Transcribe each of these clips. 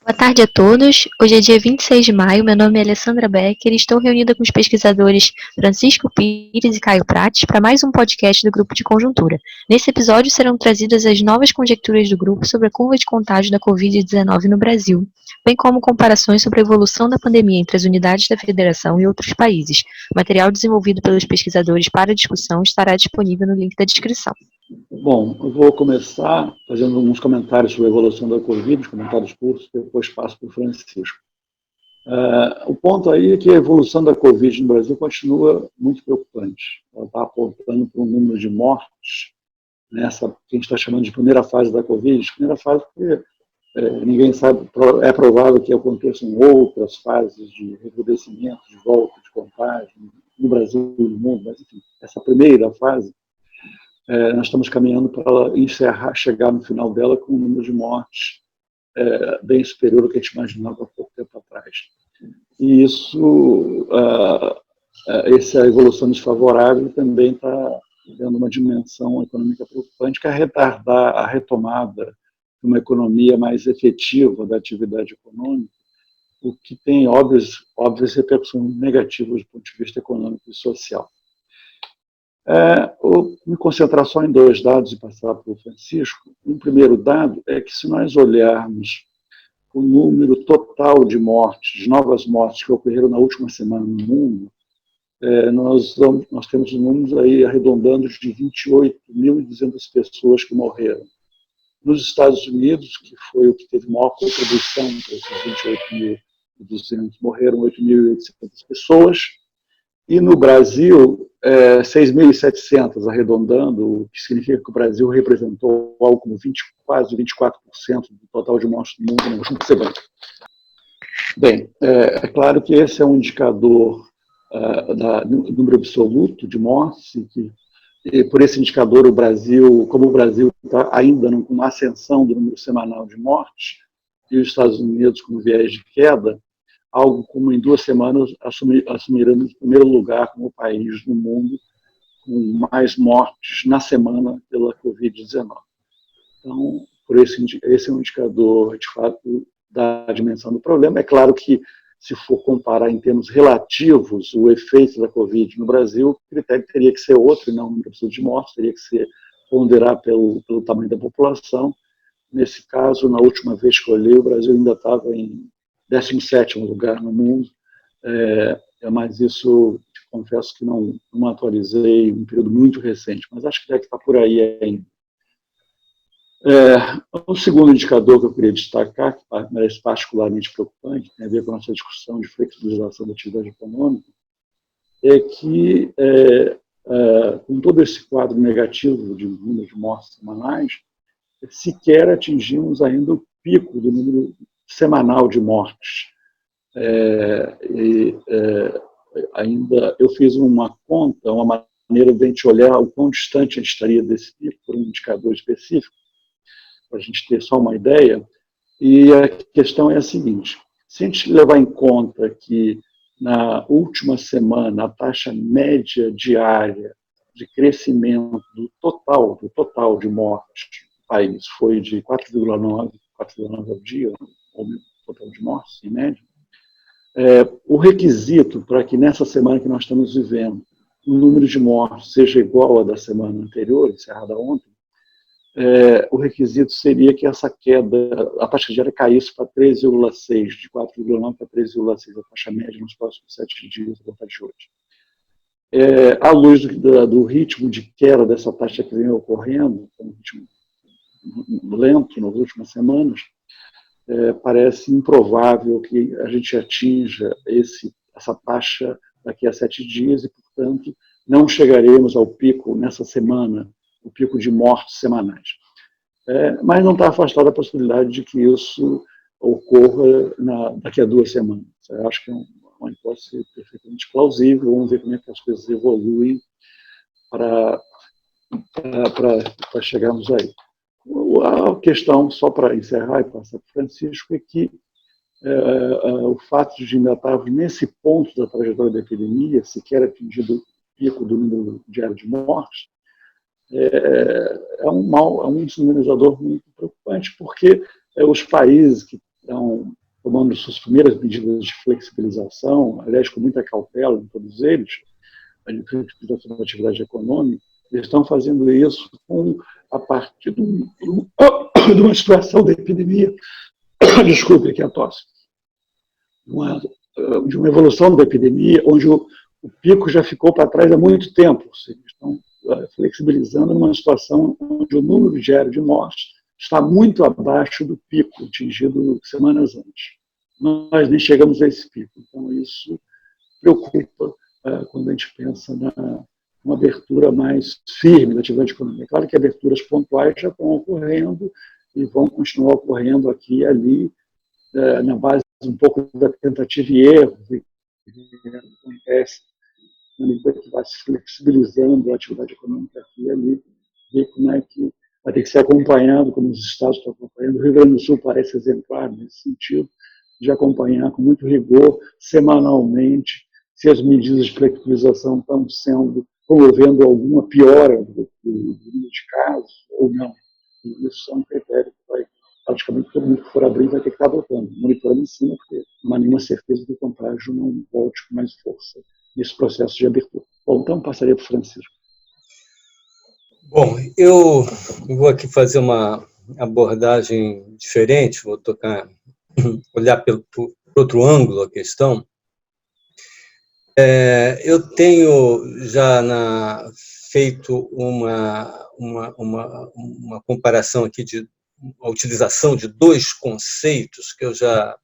Boa tarde a todos. Hoje é dia 26 de maio. Meu nome é Alessandra Becker e estou reunida com os pesquisadores Francisco Pires e Caio Prates para mais um podcast do Grupo de Conjuntura. Nesse episódio serão trazidas as novas conjecturas do grupo sobre a curva de contágio da Covid-19 no Brasil, bem como comparações sobre a evolução da pandemia entre as unidades da Federação e outros países. O material desenvolvido pelos pesquisadores para discussão estará disponível no link da descrição. Bom, eu vou começar fazendo alguns comentários sobre a evolução da Covid, os comentários curtos, depois passo para o Francisco. O ponto aí é que a evolução da Covid no Brasil continua muito preocupante. Ela está apontando para um número de mortes nessa que a gente está chamando de primeira fase da Covid. Primeira fase porque ninguém sabe, é provável que aconteçam outras fases de recrudescimento, de volta de contágio no Brasil e no mundo, mas enfim, essa primeira fase nós estamos caminhando para encerrar, chegar no final dela com um número de mortes bem superior ao que a gente imaginava há pouco tempo atrás. E isso, essa evolução desfavorável também está dando uma dimensão econômica preocupante, que é retardar a retomada de uma economia mais efetiva da atividade econômica, o que tem óbvias repercussões negativas do ponto de vista econômico e social. Vou me concentrar só em dois dados e passar para o Francisco. Um primeiro dado é que, se nós olharmos o número total de mortes, de novas mortes que ocorreram na última semana no mundo, nós temos números aí arredondando de 28.200 pessoas que morreram. Nos Estados Unidos, que foi o que teve maior contribuição para esses 28.200, morreram 8.800 pessoas. E no Brasil, 6.700, arredondando, o que significa que o Brasil representou algo como quase 24% do total de mortes do mundo na última semana. Bem, é claro que esse é um indicador do número absoluto de mortes, e por esse indicador, o Brasil, como o Brasil está ainda numa ascensão do número semanal de mortes, e os Estados Unidos com viés de queda, algo como em 2 semanas assumiremos o primeiro lugar como país no mundo com mais mortes na semana pela Covid-19. Então, esse é um indicador, de fato, da dimensão do problema. É claro que, se for comparar em termos relativos o efeito da Covid no Brasil, o critério teria que ser outro, e não o número absoluto de mortes, teria que ser ponderar pelo tamanho da população. Nesse caso, na última vez que eu olhei, o Brasil ainda estava em 17º lugar no mundo, mas isso, confesso que não atualizei em um período muito recente, mas acho que deve estar por aí ainda. O segundo indicador que eu queria destacar, que parece particularmente preocupante, tem a ver com a nossa discussão de flexibilização da atividade econômica, é que, com todo esse quadro negativo de número de mortes semanais, sequer atingimos ainda o pico do número semanal de mortes. Ainda eu fiz uma conta, uma maneira de a gente olhar o quão distante a gente estaria desse pico, por um indicador específico, para a gente ter só uma ideia, e a questão é a seguinte: se a gente levar em conta que na última semana a taxa média diária de crescimento do total de mortes do país foi de 4,9 ao dia, ou total de mortes, em média, o requisito para que nessa semana que nós estamos vivendo o número de mortes seja igual ao da semana anterior, encerrada ontem, o requisito seria que essa queda, a taxa diária caísse para 3,6, de 4,9 para 3,6, a taxa média nos próximos 7 dias, a partir de hoje. À luz do ritmo de queda dessa taxa que vem ocorrendo, um ritmo lento nas últimas semanas, parece improvável que a gente atinja essa taxa daqui a 7 dias e, portanto, não chegaremos ao pico nessa semana, o pico de mortes semanais. Mas não está afastada a possibilidade de que isso ocorra daqui a 2 semanas. Eu acho que é uma hipótese perfeitamente plausível. Vamos ver como é que as coisas evoluem para chegarmos aí. A questão, só para encerrar e passar para o Francisco, é que o fato de ainda estarmos nesse ponto da trajetória da epidemia, sequer atingido o pico do número diário de mortes, é um sinalizador muito preocupante, porque os países que estão tomando suas primeiras medidas de flexibilização, aliás, com muita cautela em todos eles, a flexibilização da atividade econômica, eles estão fazendo isso a partir de uma situação da epidemia, desculpe aqui a tosse, de uma evolução da epidemia, onde o pico já ficou para trás há muito tempo. Ou seja, estão flexibilizando numa situação onde o número diário de mortes está muito abaixo do pico atingido semanas antes. Nós nem chegamos a esse pico. Então, isso preocupa quando a gente pensa numa abertura mais firme da atividade econômica. É claro que aberturas pontuais já estão ocorrendo e vão continuar ocorrendo aqui e ali, na base um pouco da tentativa e erro, que acontece na medida que vai se flexibilizando a atividade econômica aqui e ali, ver como é que vai ter que ser acompanhado, como os estados estão acompanhando. O Rio Grande do Sul parece exemplar nesse sentido, de acompanhar com muito rigor, semanalmente, se as medidas de flexibilização estão promovendo alguma piora do número de casos ou não. E isso é um critério que vai, praticamente todo mundo que for abrir vai ter que estar adotando, monitorando em cima, porque não há nenhuma certeza que o contágio não volte com mais força nesse processo de abertura. Bom, então passaria para o Francisco. Bom, eu vou aqui fazer uma abordagem diferente, vou olhar por outro ângulo a questão. Eu tenho já feito uma comparação aqui de a utilização de dois conceitos que eu já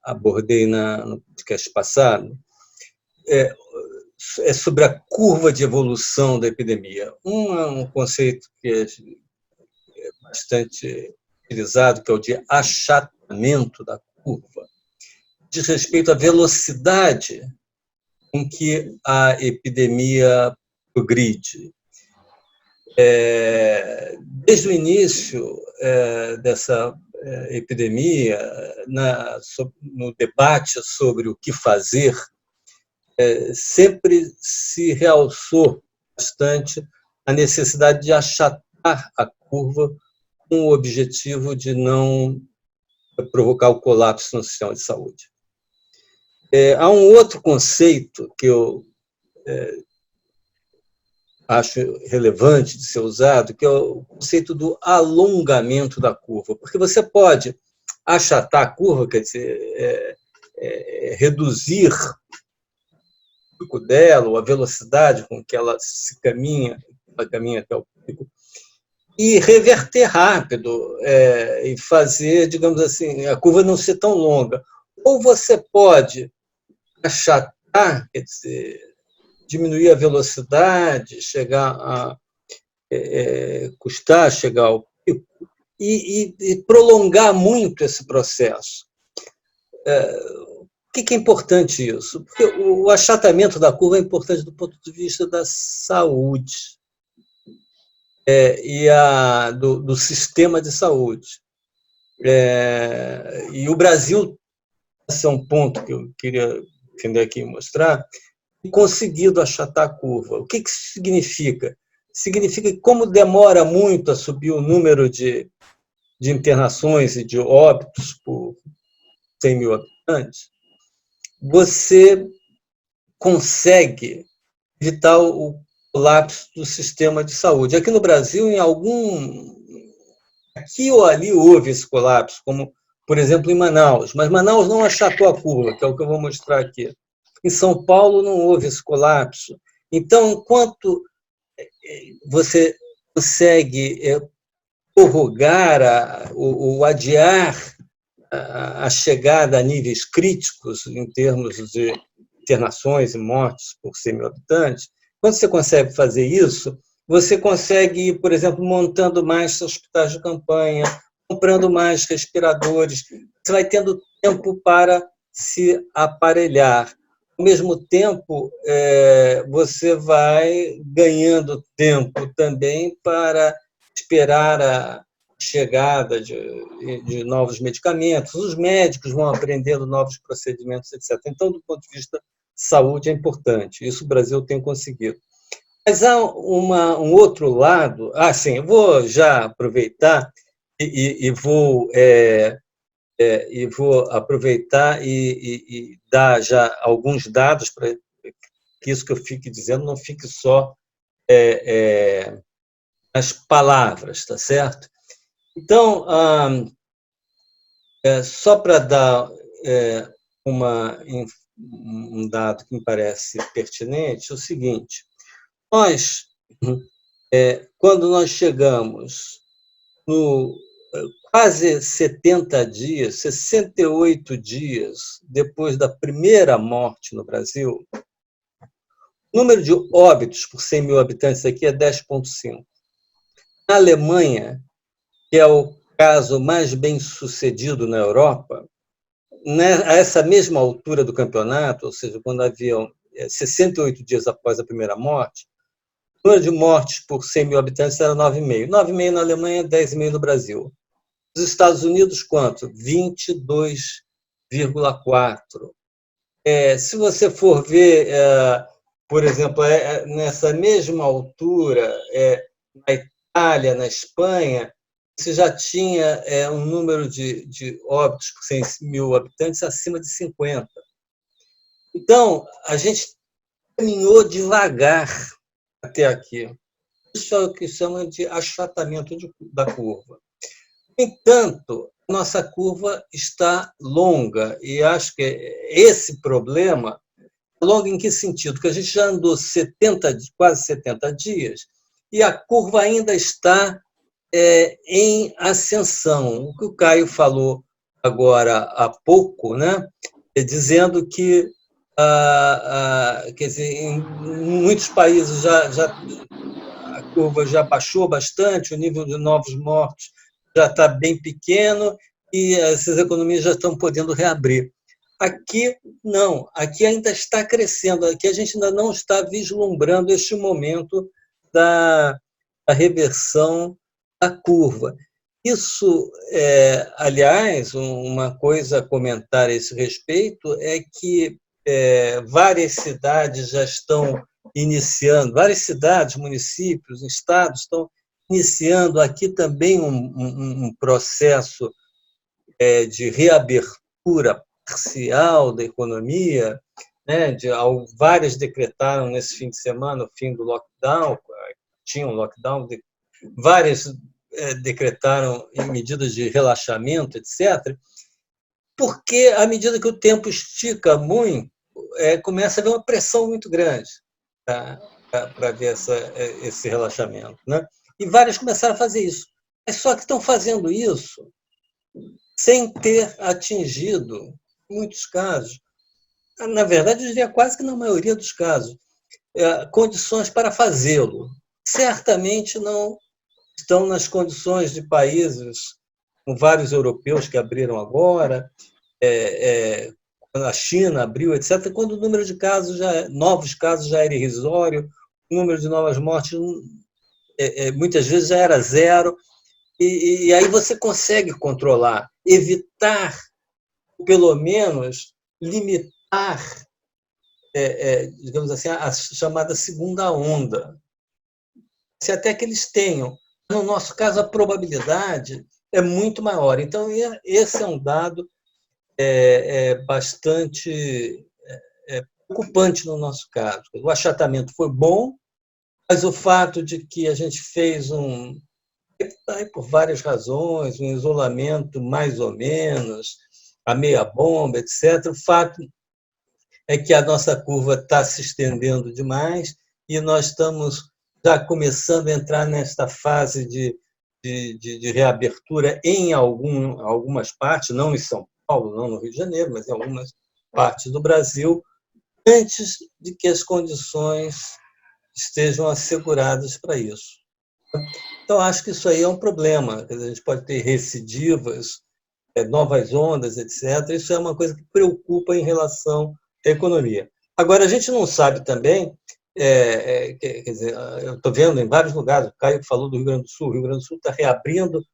abordei no podcast passado. É sobre a curva de evolução da epidemia. Um conceito que é bastante utilizado, que é o de achatamento da curva, diz respeito à velocidade com que a epidemia progride. Desde o início dessa epidemia, no debate sobre o que fazer, sempre se realçou bastante a necessidade de achatar a curva com o objetivo de não provocar o colapso no sistema de saúde. Há um outro conceito que eu acho relevante de ser usado, que é o conceito do alongamento da curva, porque você pode achatar a curva, quer dizer, reduzir o pico dela, ou a velocidade com que ela caminha até o pico, e reverter rápido, e fazer, digamos assim, a curva não ser tão longa. Ou você pode achatar, quer dizer, diminuir a velocidade, custar chegar ao pico, e prolongar muito esse processo. Por que é importante isso? Porque o achatamento da curva é importante do ponto de vista da saúde e do sistema de saúde. E o Brasil, esse é um ponto que eu queria entender aqui e mostrar, conseguido achatar a curva. O que isso significa? Significa que, como demora muito a subir o número de internações e de óbitos por 100 mil habitantes, você consegue evitar o colapso do sistema de saúde. Aqui no Brasil, aqui ou ali houve esse colapso, como, por exemplo, em Manaus, mas Manaus não achatou a curva, que é o que eu vou mostrar aqui. Em São Paulo não houve esse colapso. Então, enquanto você consegue prorrogar ou adiar a chegada a níveis críticos em termos de internações e mortes por 100 mil habitantes, quando você consegue fazer isso, você consegue, por exemplo, montando mais hospitais de campanha, comprando mais respiradores, você vai tendo tempo para se aparelhar. Ao mesmo tempo, você vai ganhando tempo também para esperar a chegada de novos medicamentos, os médicos vão aprendendo novos procedimentos, etc. Então, do ponto de vista de saúde, é importante. Isso o Brasil tem conseguido. Mas há um outro lado. Sim, eu vou já aproveitar e vou e vou aproveitar e dar já alguns dados para que isso que eu fique dizendo não fique só nas palavras, tá certo? Então, só para dar um dado que me parece pertinente, é o seguinte: nós, quando nós chegamos no quase 70 dias, 68 dias depois da primeira morte no Brasil, o número de óbitos por 100 mil habitantes aqui é 10,5. Na Alemanha, que é o caso mais bem sucedido na Europa, a essa mesma altura do campeonato, ou seja, quando haviam 68 dias após a primeira morte, o número de mortes por 100 mil habitantes era 9,5. 9,5 na Alemanha, 10,5 no Brasil. Nos Estados Unidos, quanto? 22,4. Se você for ver, por exemplo, nessa mesma altura, na Itália, na Espanha, você já tinha um número de óbitos por 100 mil habitantes acima de 50. Então, a gente caminhou devagar até aqui. Isso é o que chama de achatamento da curva. No entanto, nossa curva está longa, e acho que esse problema é longo em que sentido? Que a gente já andou quase 70 dias e a curva ainda está em ascensão. O que o Caio falou agora há pouco, né? Dizendo que quer dizer, em muitos países a curva já baixou bastante, o nível de novos mortos já está bem pequeno e essas economias já estão podendo reabrir. Aqui, não. Aqui ainda está crescendo. Aqui a gente ainda não está vislumbrando este momento da reversão da curva. Isso, aliás, uma coisa a comentar a esse respeito é que várias cidades já estão iniciando, várias cidades, municípios, estados estão iniciando aqui também um processo de reabertura parcial da economia, né? Várias decretaram nesse fim de semana o fim do lockdown, tinha um lockdown, várias decretaram em medidas de relaxamento, etc., porque à medida que o tempo estica muito, começa a haver uma pressão muito grande para ver esse relaxamento, né? E várias começaram a fazer isso. Mas só que estão fazendo isso sem ter atingido, em muitos casos, na verdade, eu diria quase que na maioria dos casos, condições para fazê-lo. Certamente não estão nas condições de países, com vários europeus que abriram agora, a China abriu, etc., quando o número de casos novos casos já era irrisório, o número de novas mortes muitas vezes já era zero, e aí você consegue controlar, evitar, pelo menos limitar, digamos assim, a chamada segunda onda. Se até que eles tenham. No nosso caso, a probabilidade é muito maior. Então, esse é um dado bastante preocupante no nosso caso. O achatamento foi bom, mas o fato de que a gente fez por várias razões, um isolamento mais ou menos, a meia bomba, etc., o fato é que a nossa curva está se estendendo demais e nós estamos já começando a entrar nesta fase de reabertura em algumas partes, não em São Paulo, não no Rio de Janeiro, mas em algumas partes do Brasil, antes de que as condições estejam asseguradas para isso. Então, acho que isso aí é um problema. A gente pode ter recidivas, novas ondas, etc. Isso é uma coisa que preocupa em relação à economia. Agora, a gente não sabe também, quer dizer, eu estou vendo em vários lugares, o Caio falou do Rio Grande do Sul, o Rio Grande do Sul está reabrindo,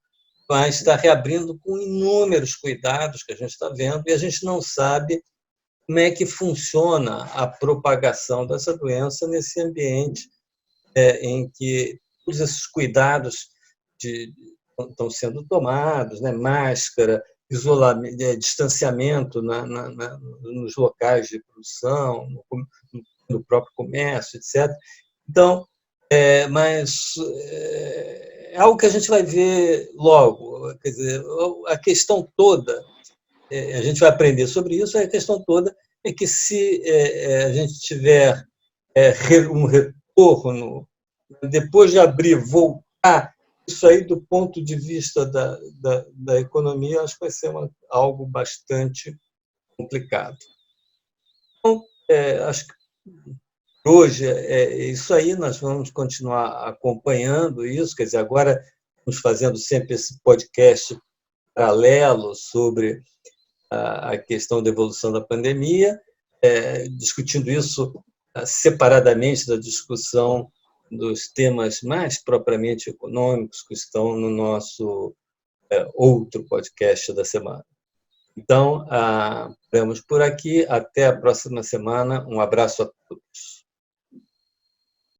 mas está reabrindo com inúmeros cuidados que a gente está vendo, e a gente não sabe como é que funciona a propagação dessa doença nesse ambiente em que todos esses cuidados estão sendo tomados, né? Máscara, isolamento, distanciamento nos locais de produção, no próprio comércio, etc. Então, mas é algo que a gente vai ver logo. Quer dizer, a questão toda, a gente vai aprender sobre isso, a questão toda é que se a gente tiver um retorno, depois de abrir, voltar, isso aí do ponto de vista da economia, acho que vai ser algo bastante complicado. Então, acho que hoje é isso aí, nós vamos continuar acompanhando isso, quer dizer, agora estamos fazendo sempre esse podcast paralelo sobre a questão da evolução da pandemia, discutindo isso separadamente da discussão dos temas mais propriamente econômicos que estão no nosso outro podcast da semana. Então, ficamos por aqui. Até a próxima semana. Um abraço a todos.